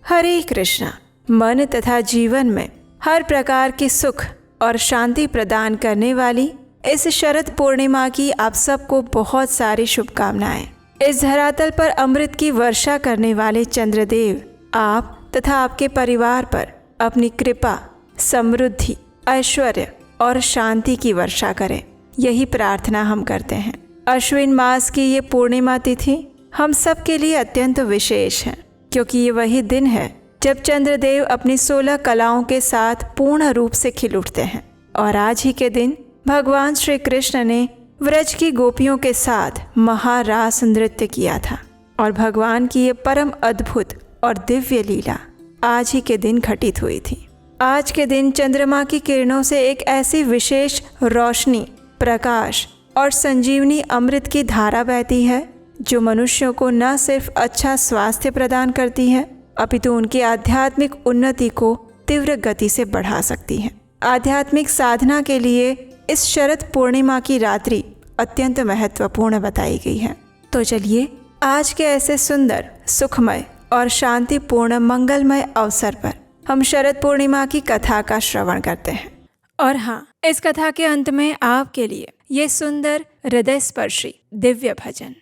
हरे कृष्णा। मन तथा जीवन में हर प्रकार के सुख और शांति प्रदान करने वाली इस शरद पूर्णिमा की आप सबको बहुत सारी शुभकामनाएं। इस धरातल पर अमृत की वर्षा करने वाले चंद्रदेव आप तथा आपके परिवार पर अपनी कृपा, समृद्धि, ऐश्वर्य और शांति की वर्षा करें, यही प्रार्थना हम करते हैं। अश्विन मास की ये पूर्णिमा तिथि हम सब के लिए अत्यंत विशेष है, क्योंकि ये वही दिन है जब चंद्रदेव अपनी 16 कलाओं के साथ पूर्ण रूप से खिल उठते हैं। और आज ही के दिन भगवान श्री कृष्ण ने व्रज की गोपियों के साथ महारास नृत्य किया था। और भगवान की ये परम अद्भुत और दिव्य लीला आज ही के दिन घटित हुई थी। आज के दिन चंद्रमा की किरणों से एक ऐसी विशेष रोशनी, प्रकाश और संजीवनी अमृत की धारा बहती है, जो मनुष्यों को न सिर्फ अच्छा स्वास्थ्य प्रदान करती है, अपितु उनकी आध्यात्मिक उन्नति को तीव्र गति से बढ़ा सकती है। आध्यात्मिक साधना के लिए इस शरद पूर्णिमा की रात्रि अत्यंत महत्वपूर्ण बताई गई है। तो चलिए आज के ऐसे सुंदर, सुखमय और शांतिपूर्ण मंगलमय अवसर पर हम शरद पूर्णिमा की कथा का श्रवण करते हैं। और हाँ, इस कथा के अंत में आपके लिए ये सुंदर हृदय स्पर्शी दिव्य भजन।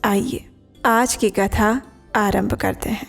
आइए आज की कथा आरंभ करते हैं।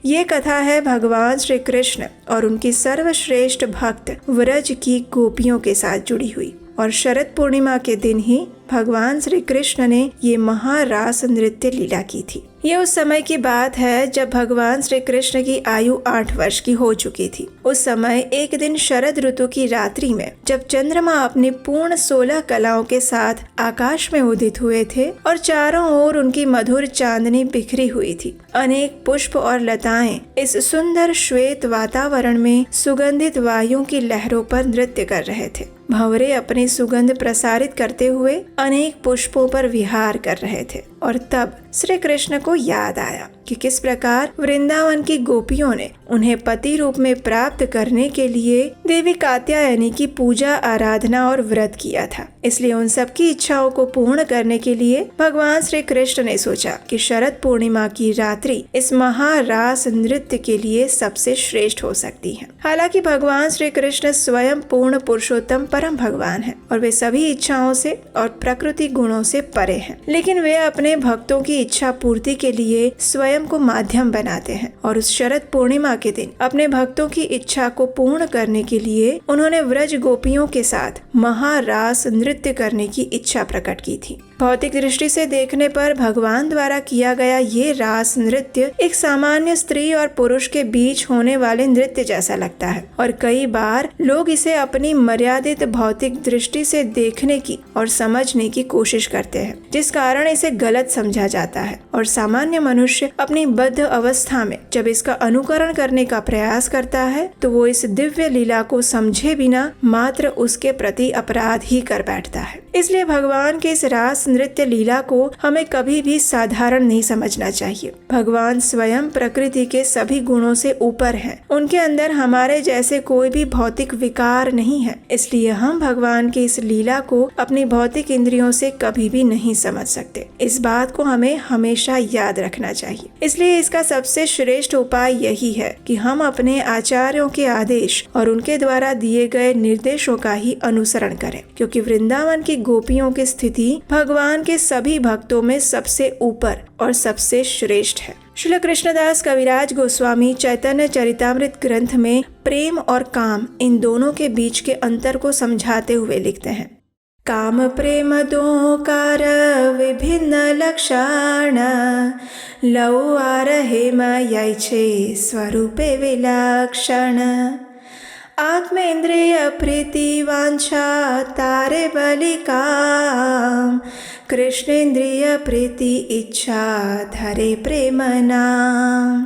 ये कथा है भगवान श्री कृष्ण और उनकी सर्वश्रेष्ठ भक्त व्रज की गोपियों के साथ जुड़ी हुई। और शरद पूर्णिमा के दिन ही भगवान श्री कृष्ण ने ये महारास नृत्य लीला की थी। ये उस समय की बात है जब भगवान श्री कृष्ण की आयु 8 वर्ष की हो चुकी थी। उस समय एक दिन शरद ऋतु की रात्रि में जब चंद्रमा अपनी पूर्ण 16 कलाओं के साथ आकाश में उदित हुए थे और चारों ओर उनकी मधुर चांदनी बिखरी हुई थी, अनेक पुष्प और लताएं इस सुंदर श्वेत वातावरण में सुगंधित वायुओं की लहरों पर नृत्य कर रहे थे। भंवरे अपनी सुगंध प्रसारित करते हुए अनेक पुष्पों पर विहार कर रहे थे। और तब श्री कृष्ण को याद आया कि किस प्रकार वृंदावन की गोपियों ने उन्हें पति रूप में प्राप्त करने के लिए देवी कात्यायनी की पूजा, आराधना और व्रत किया था। इसलिए उन सब की इच्छाओं को पूर्ण करने के लिए भगवान श्री कृष्ण ने सोचा कि शरद पूर्णिमा की रात्रि इस महारास नृत्य के लिए सबसे श्रेष्ठ हो सकती है। हालांकि भगवान श्री कृष्ण स्वयं पूर्ण पुरुषोत्तम परम भगवान है और वे सभी इच्छाओं से और प्रकृति गुणों से परे हैं, लेकिन वे अपने भक्तों की इच्छा पूर्ति के लिए स्वयं को माध्यम बनाते हैं। और उस शरद पूर्णिमा के दिन अपने भक्तों की इच्छा को पूर्ण करने के लिए उन्होंने व्रज गोपियों के साथ महारास नृत्य करने की इच्छा प्रकट की थी। भौतिक दृष्टि से देखने पर भगवान द्वारा किया गया ये रास नृत्य एक सामान्य स्त्री और पुरुष के बीच होने वाले नृत्य जैसा लगता है और कई बार लोग इसे अपनी मर्यादित भौतिक दृष्टि से देखने की और समझने की कोशिश करते हैं, जिस कारण इसे गलत समझा जाता है। और सामान्य मनुष्य अपनी बद्ध अवस्था में जब इसका अनुकरण करने का प्रयास करता है तो वो इस दिव्य लीला को समझे बिना मात्र उसके प्रति अपराध ही कर बैठता है। इसलिए भगवान के इस रास नृत्य लीला को हमें कभी भी साधारण नहीं समझना चाहिए। भगवान स्वयं प्रकृति के सभी गुणों से ऊपर हैं। उनके अंदर हमारे जैसे कोई भी भौतिक विकार नहीं है। इसलिए हम भगवान की इस लीला को अपनी भौतिक इंद्रियों से कभी भी नहीं समझ सकते। इस बात को हमें हमेशा याद रखना चाहिए। इसलिए इसका सबसे श्रेष्ठ उपाय यही है कि हम अपने आचार्यों के आदेश और उनके द्वारा दिए गए निर्देशों का ही अनुसरण करें, क्योंकि वृंदावन की गोपियों की स्थिति भगवान के सभी भक्तों में सबसे ऊपर और सबसे श्रेष्ठ है। श्रील कृष्णदास कविराज गोस्वामी चैतन्य चरितामृत ग्रंथ में प्रेम और काम, इन दोनों के बीच के अंतर को समझाते हुए लिखते हैं। काम प्रेम दो कार विभिन्न लक्षण, लौ आरहे मयाचे स्वरूपे विलक्षण। आत्मेन्द्रिय प्रीति वांछा तारे बलिकाम, कृष्णेन्द्रिय प्रीति इच्छा धरे प्रेम नाम।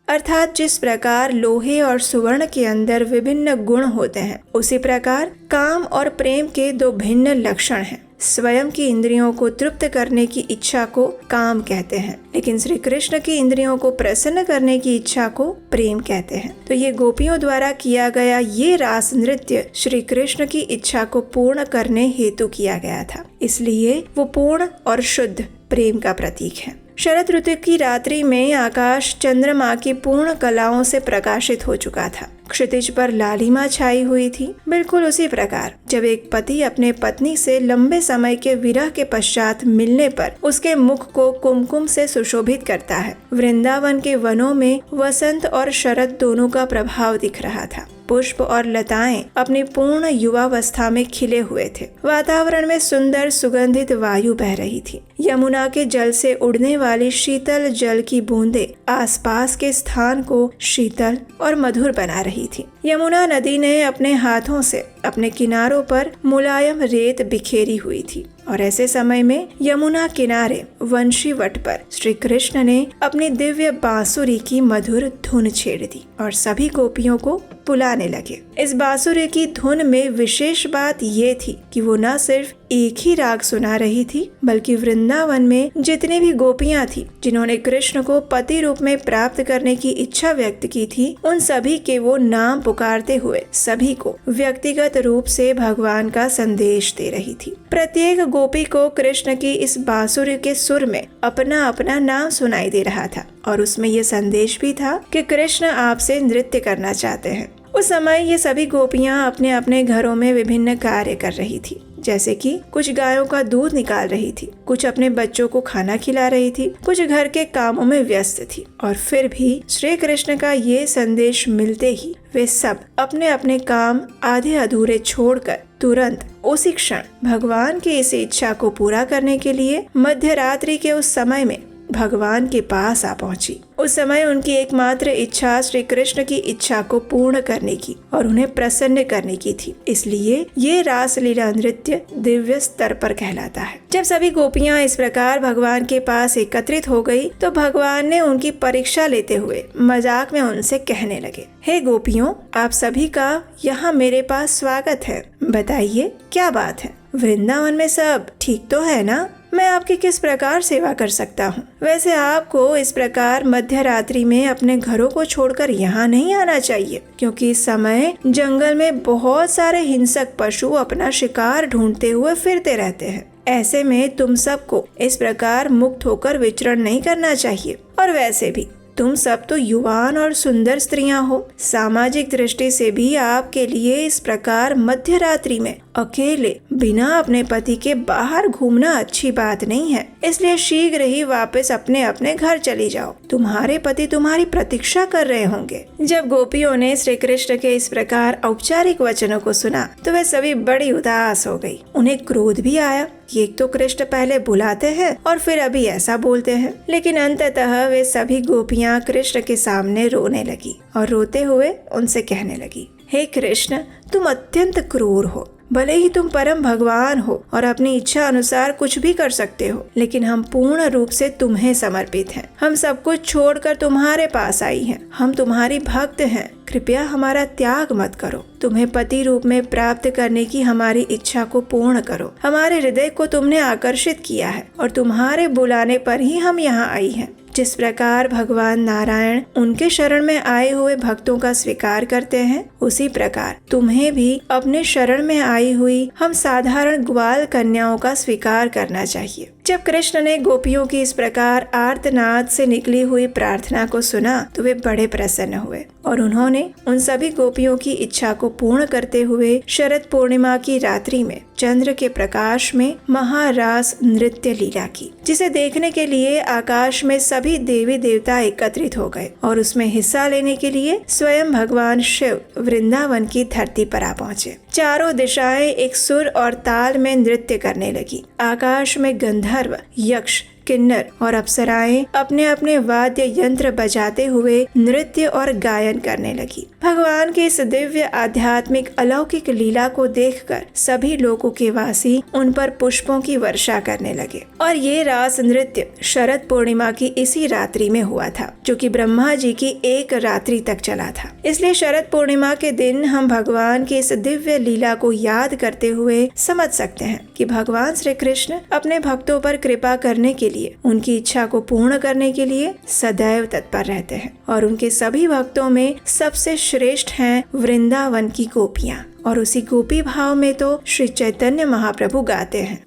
अर्थात जिस प्रकार लोहे और सुवर्ण के अंदर विभिन्न गुण होते हैं, उसी प्रकार काम और प्रेम के दो भिन्न लक्षण हैं। स्वयं की इंद्रियों को तृप्त करने की इच्छा को काम कहते हैं, लेकिन श्री कृष्ण की इंद्रियों को प्रसन्न करने की इच्छा को प्रेम कहते हैं। तो ये गोपियों द्वारा किया गया ये रास नृत्य श्री कृष्ण की इच्छा को पूर्ण करने हेतु किया गया था, इसलिए वो पूर्ण और शुद्ध प्रेम का प्रतीक है। शरद ऋतु की रात्रि में आकाश चंद्रमा की पूर्ण कलाओं से प्रकाशित हो चुका था। क्षितिज पर लालिमा छाई हुई थी। बिल्कुल उसी प्रकार जब एक पति अपने पत्नी से लंबे समय के विरह के पश्चात मिलने पर उसके मुख को कुमकुम से सुशोभित करता है, वृंदावन के वनों में वसंत और शरद दोनों का प्रभाव दिख रहा था। पुष्प और लताएं अपनी पूर्ण युवावस्था में खिले हुए थे। वातावरण में सुंदर सुगंधित वायु बह रही थी। यमुना के जल से उड़ने वाली शीतल जल की बूंदें आसपास के स्थान को शीतल और मधुर बना रही थी। यमुना नदी ने अपने हाथों से अपने किनारों पर मुलायम रेत बिखेरी हुई थी और ऐसे समय में यमुना किनारे वंशी वट पर श्री कृष्ण ने अपनी दिव्य बांसुरी की मधुर धुन छेड़ दी और सभी गोपियों को बुलाने लगे। इस बांसुरी की धुन में विशेष बात ये थी कि वो न सिर्फ एक ही राग सुना रही थी, बल्कि वृंदावन में जितनी भी गोपियां थी जिन्होंने कृष्ण को पति रूप में प्राप्त करने की इच्छा व्यक्त की थी, उन सभी के वो नाम पुकारते हुए सभी को व्यक्तिगत रूप से भगवान का संदेश दे रही थी। प्रत्येक गोपी को कृष्ण की इस बांसुरी के सुर में अपना अपना नाम सुनाई दे रहा था और उसमें यह संदेश भी था कि कृष्ण आपसे नृत्य करना चाहते हैं। उस समय ये सभी गोपियां अपने अपने घरों में विभिन्न कार्य कर रही थी, जैसे कि कुछ गायों का दूध निकाल रही थी, कुछ अपने बच्चों को खाना खिला रही थी, कुछ घर के कामों में व्यस्त थी। और फिर भी श्री कृष्ण का ये संदेश मिलते ही वे सब अपने अपने काम आधे अधूरे छोड़कर तुरंत उसी क्षण भगवान की इस इच्छा को पूरा करने के लिए मध्य रात्रि के उस समय में भगवान के पास आ पहुंची। उस समय उनकी एकमात्र इच्छा श्री कृष्ण की इच्छा को पूर्ण करने की और उन्हें प्रसन्न करने की थी। इसलिए ये रासलीला नृत्य दिव्य स्तर पर कहलाता है। जब सभी गोपियां इस प्रकार भगवान के पास एकत्रित हो गई तो भगवान ने उनकी परीक्षा लेते हुए मजाक में उनसे कहने लगे, हे गोपियों, आप सभी का यहाँ मेरे पास स्वागत है। बताइए क्या बात है? वृंदावन में सब ठीक तो है ना? मैं आपकी किस प्रकार सेवा कर सकता हूँ? वैसे आपको इस प्रकार मध्य रात्रि में अपने घरों को छोड़कर यहाँ नहीं आना चाहिए, क्योंकि इस समय जंगल में बहुत सारे हिंसक पशु अपना शिकार ढूंढते हुए फिरते रहते हैं। ऐसे में तुम सबको इस प्रकार मुक्त होकर विचरण नहीं करना चाहिए। और वैसे भी तुम सब तो युवान और सुंदर स्त्रियां हो। सामाजिक दृष्टि से भी आपके लिए इस प्रकार मध्य रात्रि में अकेले बिना अपने पति के बाहर घूमना अच्छी बात नहीं है। इसलिए शीघ्र ही वापस अपने अपने घर चली जाओ। तुम्हारे पति तुम्हारी प्रतीक्षा कर रहे होंगे। जब गोपियों ने श्री कृष्ण के इस प्रकार औपचारिक वचनों को सुना तो वे सभी बड़ी उदास हो गई। उन्हें क्रोध भी आया कि एक तो कृष्ण पहले बुलाते हैं और फिर अभी ऐसा बोलते हैं। लेकिन अंततः वे सभी गोपियां कृष्ण के सामने रोने लगी और रोते हुए उनसे कहने लगी, हे कृष्ण, तुम अत्यंत क्रूर हो। भले ही तुम परम भगवान हो और अपनी इच्छा अनुसार कुछ भी कर सकते हो, लेकिन हम पूर्ण रूप से तुम्हें समर्पित हैं। हम सब कुछ छोड़कर तुम्हारे पास आई हैं। हम तुम्हारी भक्त हैं। कृपया हमारा त्याग मत करो। तुम्हें पति रूप में प्राप्त करने की हमारी इच्छा को पूर्ण करो। हमारे हृदय को तुमने आकर्षित किया है और तुम्हारे बुलाने पर ही हम यहाँ आई हैं। जिस प्रकार भगवान नारायण उनके शरण में आए हुए भक्तों का स्वीकार करते हैं, उसी प्रकार तुम्हें भी अपने शरण में आई हुई हम साधारण ग्वाल कन्याओं का स्वीकार करना चाहिए। जब कृष्ण ने गोपियों की इस प्रकार आर्तनाद से निकली हुई प्रार्थना को सुना तो वे बड़े प्रसन्न हुए और उन्होंने उन सभी गोपियों की इच्छा को पूर्ण करते हुए शरद पूर्णिमा की रात्रि में चंद्र के प्रकाश में महारास नृत्य लीला की, जिसे देखने के लिए आकाश में सभी देवी देवता एकत्रित हो गए और उसमें हिस्सा लेने के लिए स्वयं भगवान शिव वृंदावन की धरती पर आ पहुँचे। चारों दिशाएं एक सुर और ताल में नृत्य करने लगी। आकाश में गंधर्व, यक्ष, किन्नर और अप्सराएं अपने अपने वाद्य यंत्र बजाते हुए नृत्य और गायन करने लगी। भगवान की इस दिव्य आध्यात्मिक अलौकिक लीला को देखकर सभी लोगों के वासी उन पर पुष्पों की वर्षा करने लगे। और ये रास नृत्य शरद पूर्णिमा की इसी रात्रि में हुआ था, जो कि ब्रह्मा जी की एक रात्रि तक चला था। इसलिए शरद पूर्णिमा के दिन हम भगवान की इस दिव्य लीला को याद करते हुए समझ सकते हैं कि भगवान श्री कृष्ण अपने भक्तों पर कृपा करने के लिए, उनकी इच्छा को पूर्ण करने के लिए सदैव तत्पर रहते हैं। और उनके सभी भक्तों में सबसे श्रेष्ठ हैं वृंदावन की गोपियां। और उसी गोपी भाव में तो श्री चैतन्य महाप्रभु गाते हैं,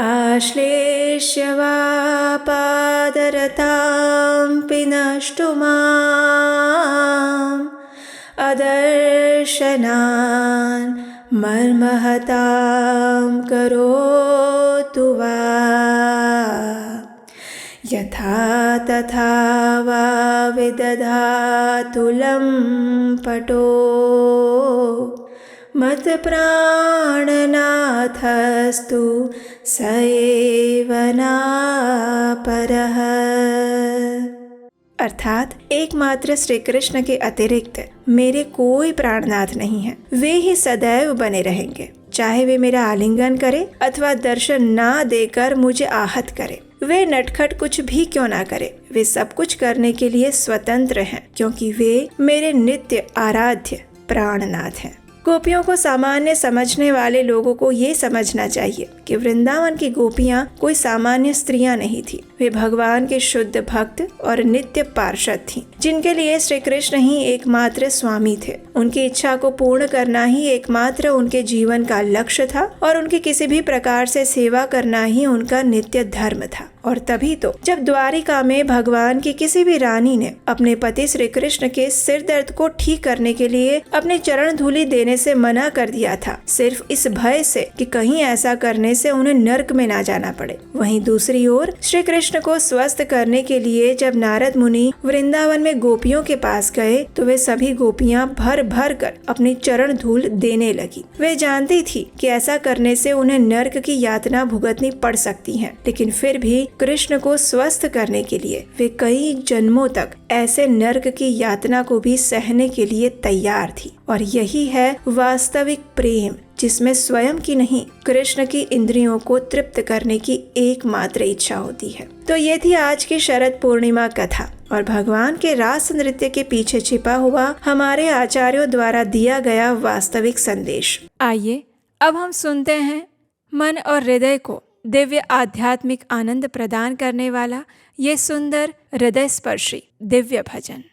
आश्लेष्य वा पादरतां पिनष्टु माम् अदर्शनान् मर्महतां करोतु वा यथा तथा वा विदधातु लम्पटो मत्प्राणनाथस्तु स एव नापरः। अर्थात एकमात्र श्री कृष्ण के अतिरिक्त मेरे कोई प्राणनाथ नहीं है। वे ही सदैव बने रहेंगे, चाहे वे मेरा आलिंगन करे अथवा दर्शन ना देकर मुझे आहत करे। वे नटखट कुछ भी क्यों ना करे, वे सब कुछ करने के लिए स्वतंत्र हैं, क्योंकि वे मेरे नित्य आराध्य प्राणनाथ हैं। गोपियों को सामान्य समझने वाले लोगों को ये समझना चाहिए कि वृंदावन की गोपियाँ कोई सामान्य स्त्रियां नहीं थी। वे भगवान के शुद्ध भक्त और नित्य पार्षद थीं, जिनके लिए श्री कृष्ण ही एकमात्र स्वामी थे। उनकी इच्छा को पूर्ण करना ही एकमात्र उनके जीवन का लक्ष्य था और उनकी किसी भी प्रकार से सेवा करना ही उनका नित्य धर्म था। और तभी तो जब द्वारिका में भगवान की किसी भी रानी ने अपने पति श्री कृष्ण के सिर दर्द को ठीक करने के लिए अपने चरण धूलि देने से मना कर दिया था, सिर्फ इस भय से कि कहीं ऐसा करने से उन्हें नर्क में ना जाना पड़े। वहीं दूसरी ओर श्री कृष्ण को स्वस्थ करने के लिए जब नारद मुनि वृंदावन में गोपियों के पास गए तो वे सभी गोपियां भर भर कर अपनी चरण धूल देने लगी। वे जानती थी कि ऐसा करने से उन्हें नर्क की यातना भुगतनी पड़ सकती है, लेकिन फिर भी कृष्ण को स्वस्थ करने के लिए वे कई जन्मों तक ऐसे नर्क की यातना को भी सहने के लिए तैयार थी। और यही है वास्तविक प्रेम, जिसमें स्वयं की नहीं कृष्ण की इंद्रियों को तृप्त करने की एकमात्र इच्छा होती है। तो ये थी आज की शरद पूर्णिमा कथा और भगवान के रास नृत्य के पीछे छिपा हुआ हमारे आचार्यों द्वारा दिया गया वास्तविक संदेश। आइए अब हम सुनते हैं मन और हृदय को दिव्य आध्यात्मिक आनंद प्रदान करने वाला ये सुंदर हृदय स्पर्शी दिव्य भजन।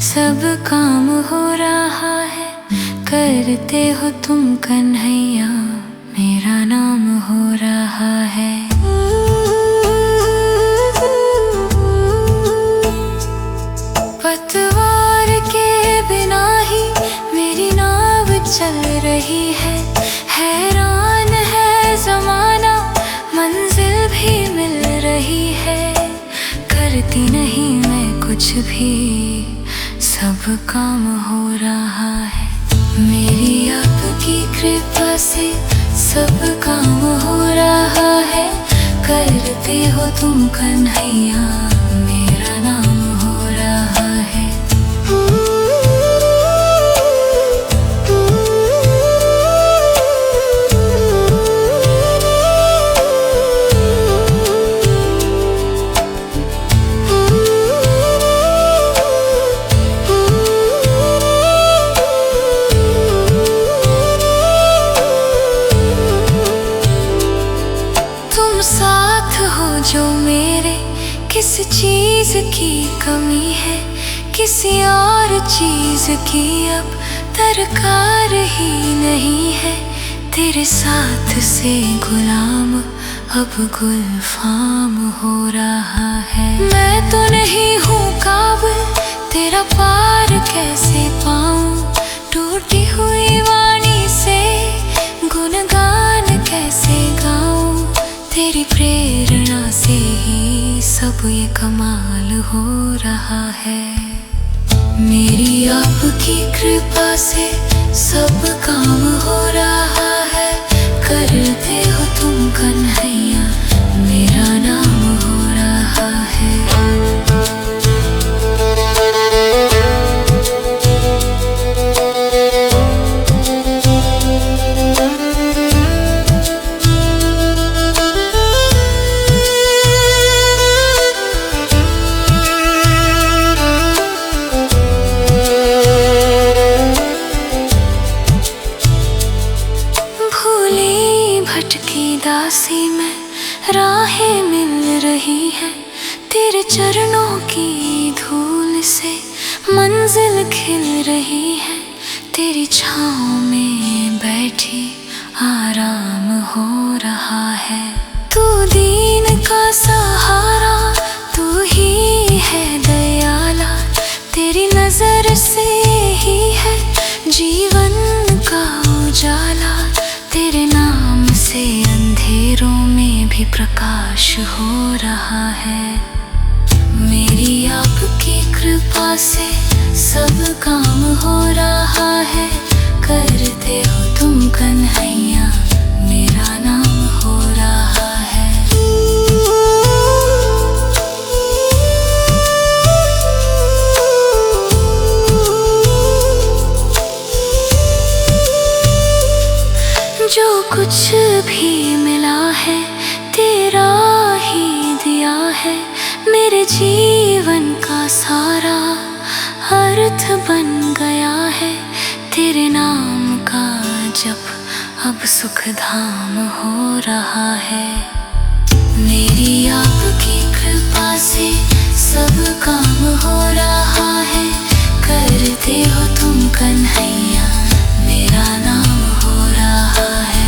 सब काम हो रहा है, करते हो तुम कन्हैया, मेरा नाम हो रहा है। पतवार के बिना ही मेरी नाव चल रही है, हैरान है जमाना, मंजिल भी मिल रही है। करती नहीं मैं कुछ भी, सब काम हो रहा है। मेरी आपकी कृपा से सब काम हो रहा है, करते हो तुम कन्हैया, मेरा नाम हो रहा है। जो मेरे किस चीज की कमी है, किसी और चीज की अब दरकार ही नहीं है। तेरे साथ से गुलाम अब गुलफाम हो रहा है। मैं तो नहीं हूँ काबिल, तेरा पार कैसे पाऊँ, टूटी हुई वाणी से गुणगान कैसे गाऊँ। तेरी प्रेरणा से ही सब ये कमाल हो रहा है। मेरी आपकी कृपा से सब काम हो रहा है, करते हो तुम कन्हैया, मेरा नाम हो रहा है। राहें मिल रही है, तेरे चरणों की धूल से मंजिल खिल रही है, तेरी छाँव में बैठी आराम हो रहा है। तू दीन का सहारा, तू ही है दयाला, तेरी नजर से ही है जीवन का उजाला, तेरे नाम से अंधेरों में भी प्रकाश हो रहा है। मेरी आपकी कृपा से सब काम हो रहा है, करते हो तुम कन्हैया, मेरा नाम हो रहा है। जो कुछ भी मिला है तेरा ही दिया है, मेरे जीवन का सारा अर्थ बन गया है, तेरे नाम का जप अब सुख धाम हो रहा है। मेरी आपकी कृपा से सब काम हो रहा है, करते हो तुम कन्हैया, मेरा नाम हो रहा है।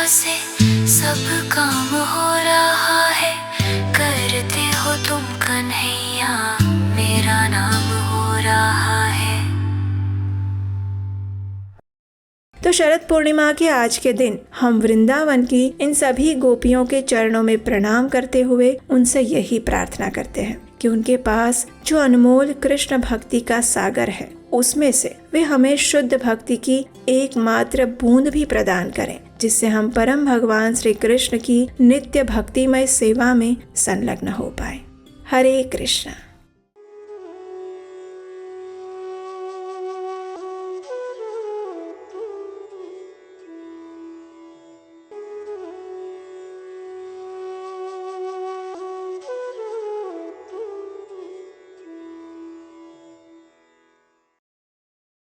से सब काम हो रहा है, करते हो तुम कन्हैया, मेरा नाम हो रहा है। तो शरद पूर्णिमा के आज के दिन हम वृंदावन की इन सभी गोपियों के चरणों में प्रणाम करते हुए उनसे यही प्रार्थना करते हैं कि उनके पास जो अनमोल कृष्ण भक्ति का सागर है, उसमें से वे हमें शुद्ध भक्ति की एकमात्र बूंद भी प्रदान करें, जिससे हम परम भगवान श्री कृष्ण की नित्य भक्तिमय सेवा में संलग्न हो पाए। हरे कृष्णा।